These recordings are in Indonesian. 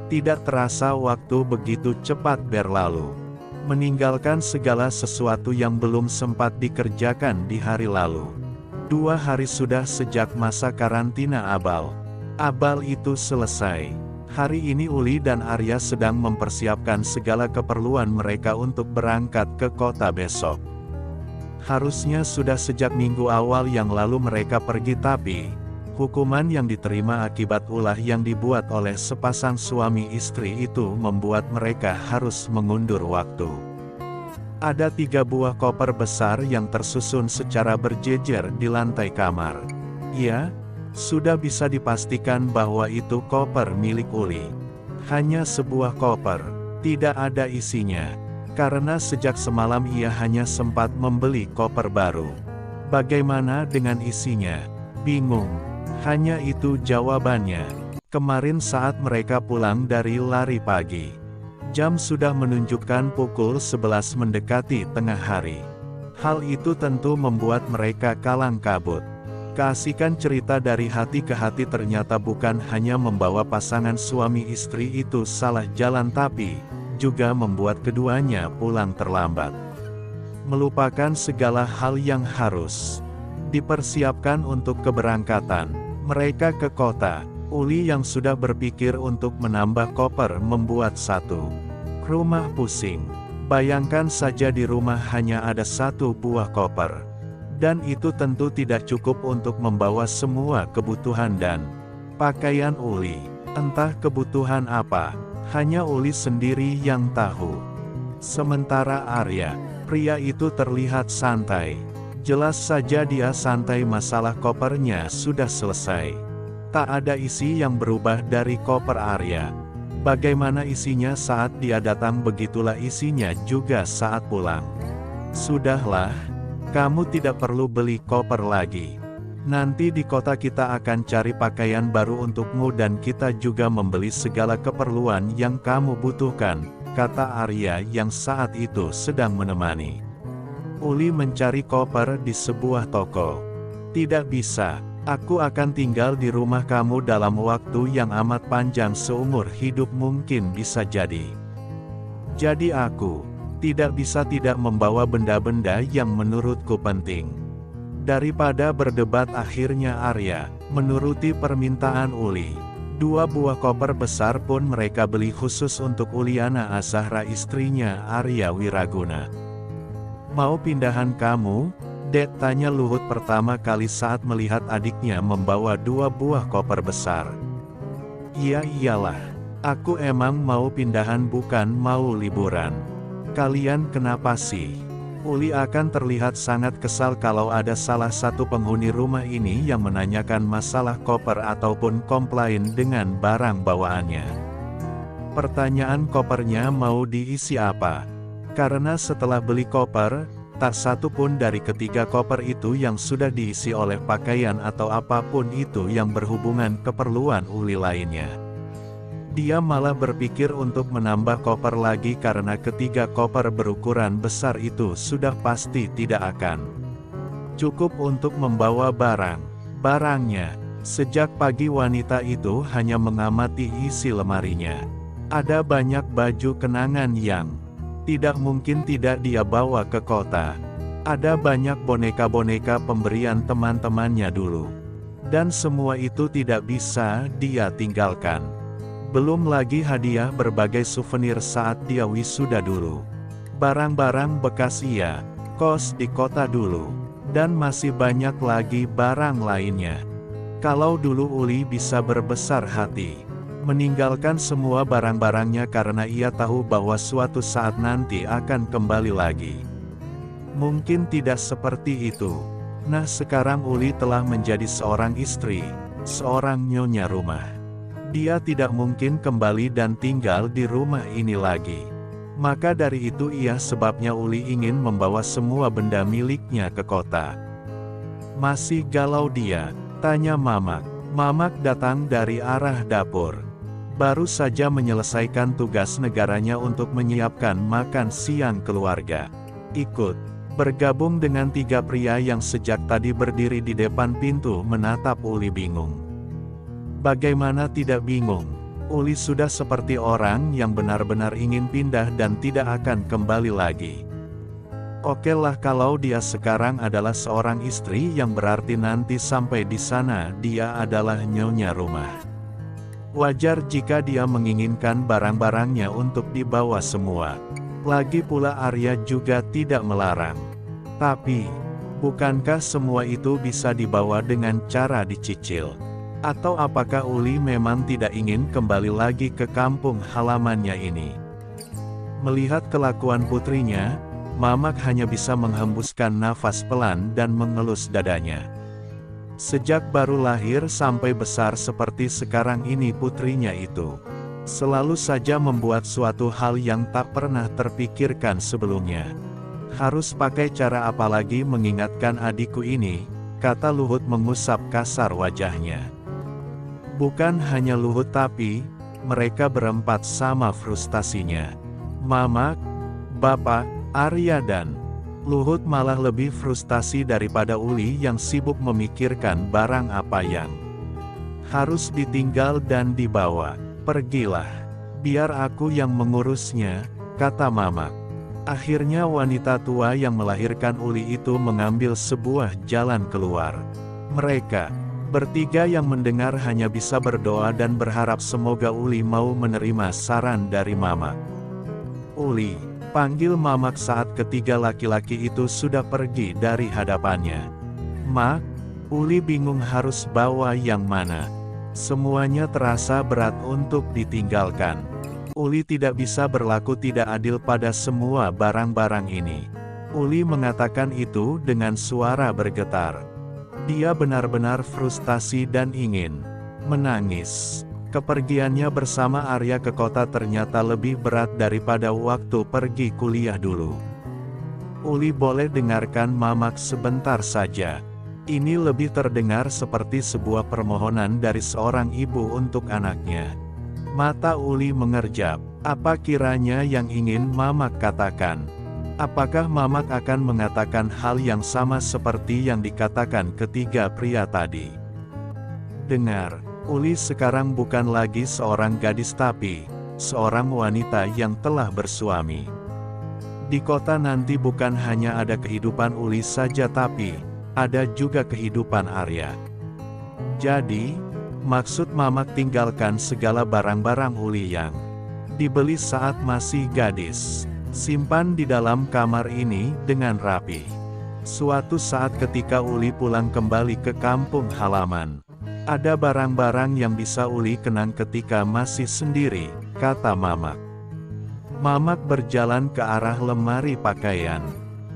Tidak terasa waktu begitu cepat berlalu, meninggalkan segala sesuatu yang belum sempat dikerjakan di hari lalu. 2 hari sudah sejak masa karantina Abal. Abal itu selesai. Hari ini Uli dan Arya sedang mempersiapkan segala keperluan mereka untuk berangkat ke kota besok. Harusnya sudah sejak minggu awal yang lalu mereka pergi, tapi hukuman yang diterima akibat ulah yang dibuat oleh sepasang suami istri itu membuat mereka harus mengundur waktu. Ada 3 buah koper besar yang tersusun secara berjejer di lantai kamar. Ya, sudah bisa dipastikan bahwa itu koper milik Uli. Hanya sebuah koper, tidak ada isinya, karena sejak semalam ia hanya sempat membeli koper baru. Bagaimana dengan isinya? Bingung. Hanya itu jawabannya. Kemarin saat mereka pulang dari lari pagi, jam sudah menunjukkan pukul 11 mendekati tengah hari. Hal itu tentu membuat mereka kalang kabut. Keasikan cerita dari hati ke hati ternyata bukan hanya membawa pasangan suami istri itu salah jalan, tapi juga membuat keduanya pulang terlambat. Melupakan segala hal yang harus dipersiapkan untuk keberangkatan mereka ke kota. Uli yang sudah berpikir untuk menambah koper membuat satu rumah pusing. Bayangkan saja di rumah hanya ada 1 buah koper. Dan itu tentu tidak cukup untuk membawa semua kebutuhan dan pakaian Uli. Entah kebutuhan apa, hanya Uli sendiri yang tahu. Sementara Arya, pria itu terlihat santai. Jelas saja dia santai, masalah kopernya sudah selesai. Tak ada isi yang berubah dari koper Arya. Bagaimana isinya saat dia datang, begitulah isinya juga saat pulang. Sudahlah, kamu tidak perlu beli koper lagi. Nanti di kota kita akan cari pakaian baru untukmu dan kita juga membeli segala keperluan yang kamu butuhkan, kata Arya yang saat itu sedang menemani Uli mencari koper di sebuah toko. Tidak bisa, aku akan tinggal di rumah kamu dalam waktu yang amat panjang, seumur hidup mungkin bisa jadi. Jadi aku tidak bisa tidak membawa benda-benda yang menurutku penting. Daripada berdebat, akhirnya Arya menuruti permintaan Uli. 2 buah koper besar pun mereka beli khusus untuk Uliana Azahra, istrinya Arya Wiraguna. Mau pindahan kamu, Dek? Tanya Luhut pertama kali saat melihat adiknya membawa 2 buah koper besar. Iya iyalah, aku emang mau pindahan bukan mau liburan. Kalian kenapa sih? Uli akan terlihat sangat kesal kalau ada salah satu penghuni rumah ini yang menanyakan masalah koper ataupun komplain dengan barang bawaannya. Pertanyaan kopernya mau diisi apa? Karena setelah beli koper, tak satu pun dari ketiga koper itu yang sudah diisi oleh pakaian atau apapun itu yang berhubungan keperluan Uli lainnya. Dia malah berpikir untuk menambah koper lagi karena ketiga koper berukuran besar itu sudah pasti tidak akan cukup untuk membawa barangnya. Sejak pagi wanita itu hanya mengamati isi lemarinya. Ada banyak baju kenangan yang tidak mungkin tidak dia bawa ke kota. Ada banyak boneka-boneka pemberian teman-temannya dulu. Dan semua itu tidak bisa dia tinggalkan. Belum lagi hadiah berbagai souvenir saat dia wisuda dulu. Barang-barang bekas ia kos di kota dulu. Dan masih banyak lagi barang lainnya. Kalau dulu Uli bisa berbesar hati meninggalkan semua barang-barangnya karena ia tahu bahwa suatu saat nanti akan kembali lagi. Mungkin tidak seperti itu. Nah, sekarang Uli telah menjadi seorang istri, seorang nyonya rumah. Dia tidak mungkin kembali dan tinggal di rumah ini lagi. Maka dari itu sebabnya Uli ingin membawa semua benda miliknya ke kota. Masih galau dia? Tanya Mamak. Mamak datang dari arah dapur. Baru saja menyelesaikan tugas negaranya untuk menyiapkan makan siang keluarga. Ikut bergabung dengan 3 pria yang sejak tadi berdiri di depan pintu menatap Uli bingung. Bagaimana tidak bingung? Uli sudah seperti orang yang benar-benar ingin pindah dan tidak akan kembali lagi. Oke lah kalau dia sekarang adalah seorang istri yang berarti nanti sampai di sana dia adalah nyonya rumah. Wajar jika dia menginginkan barang-barangnya untuk dibawa semua. Lagi pula Arya juga tidak melarang. Tapi, bukankah semua itu bisa dibawa dengan cara dicicil? Atau apakah Uli memang tidak ingin kembali lagi ke kampung halamannya ini? Melihat kelakuan putrinya, Mamak hanya bisa menghembuskan nafas pelan dan mengelus dadanya. Sejak baru lahir sampai besar seperti sekarang ini putrinya itu selalu saja membuat suatu hal yang tak pernah terpikirkan sebelumnya. Harus pakai cara apa lagi mengingatkan adikku ini, kata Luhut mengusap kasar wajahnya. Bukan hanya Luhut tapi, mereka berempat sama frustasinya. Mamak, Bapak, Arya dan Luhut malah lebih frustasi daripada Uli yang sibuk memikirkan barang apa yang harus ditinggal dan dibawa. Pergilah, biar aku yang mengurusnya, kata Mamak. Akhirnya wanita tua yang melahirkan Uli itu mengambil sebuah jalan keluar. Mereka bertiga yang mendengar hanya bisa berdoa dan berharap semoga Uli mau menerima saran dari Mamak. Uli, panggil Mamak saat ketiga laki-laki itu sudah pergi dari hadapannya. Mak, Uli bingung harus bawa yang mana. Semuanya terasa berat untuk ditinggalkan. Uli tidak bisa berlaku tidak adil pada semua barang-barang ini. Uli mengatakan itu dengan suara bergetar. Dia benar-benar frustasi dan ingin menangis. Kepergiannya bersama Arya ke kota ternyata lebih berat daripada waktu pergi kuliah dulu. Uli boleh dengarkan Mamak sebentar saja. Ini lebih terdengar seperti sebuah permohonan dari seorang ibu untuk anaknya. Mata Uli mengerjap. Apa kiranya yang ingin Mamak katakan? Apakah Mamak akan mengatakan hal yang sama seperti yang dikatakan ketiga pria tadi? Dengar, Uli sekarang bukan lagi seorang gadis tapi seorang wanita yang telah bersuami. Di kota nanti bukan hanya ada kehidupan Uli saja tapi ada juga kehidupan Arya. Jadi, maksud Mamak tinggalkan segala barang-barang Uli yang dibeli saat masih gadis. Simpan di dalam kamar ini dengan rapi. Suatu saat ketika Uli pulang kembali ke kampung halaman, ada barang-barang yang bisa Uli kenang ketika masih sendiri, kata Mamak. Mamak berjalan ke arah lemari pakaian,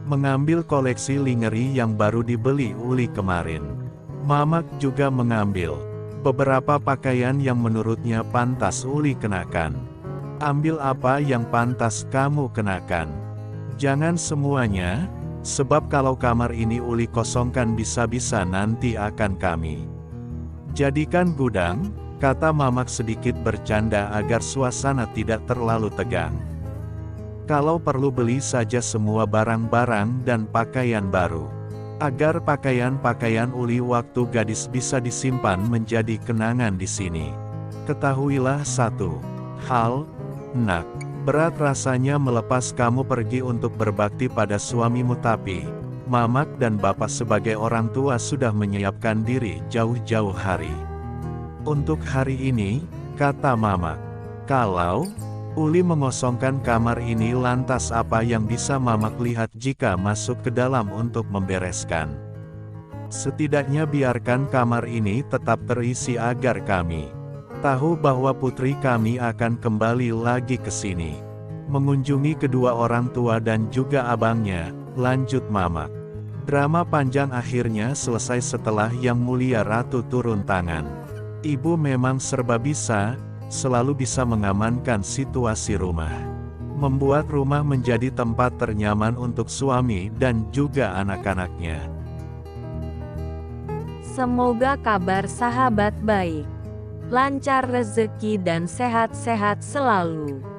mengambil koleksi lingerie yang baru dibeli Uli kemarin. Mamak juga mengambil beberapa pakaian yang menurutnya pantas Uli kenakan. Ambil apa yang pantas kamu kenakan. Jangan semuanya, sebab kalau kamar ini Uli kosongkan bisa-bisa nanti akan kami jadikan gudang, kata Mamak sedikit bercanda agar suasana tidak terlalu tegang. Kalau perlu beli saja semua barang-barang dan pakaian baru. Agar pakaian-pakaian Uli waktu gadis bisa disimpan menjadi kenangan di sini. Ketahuilah satu hal, Nak, berat rasanya melepas kamu pergi untuk berbakti pada suamimu tapi Mamak dan Bapak sebagai orang tua sudah menyiapkan diri jauh-jauh hari. Untuk hari ini, kata Mamak, kalau Uli mengosongkan kamar ini lantas apa yang bisa Mamak lihat jika masuk ke dalam untuk membereskan? Setidaknya biarkan kamar ini tetap terisi agar kami tahu bahwa putri kami akan kembali lagi ke sini. Mengunjungi kedua orang tua dan juga abangnya, lanjut Mamak. Drama panjang akhirnya selesai setelah Yang Mulia Ratu turun tangan. Ibu memang serba bisa, selalu bisa mengamankan situasi rumah. Membuat rumah menjadi tempat ternyaman untuk suami dan juga anak-anaknya. Semoga kabar sahabat baik, lancar rezeki dan sehat-sehat selalu.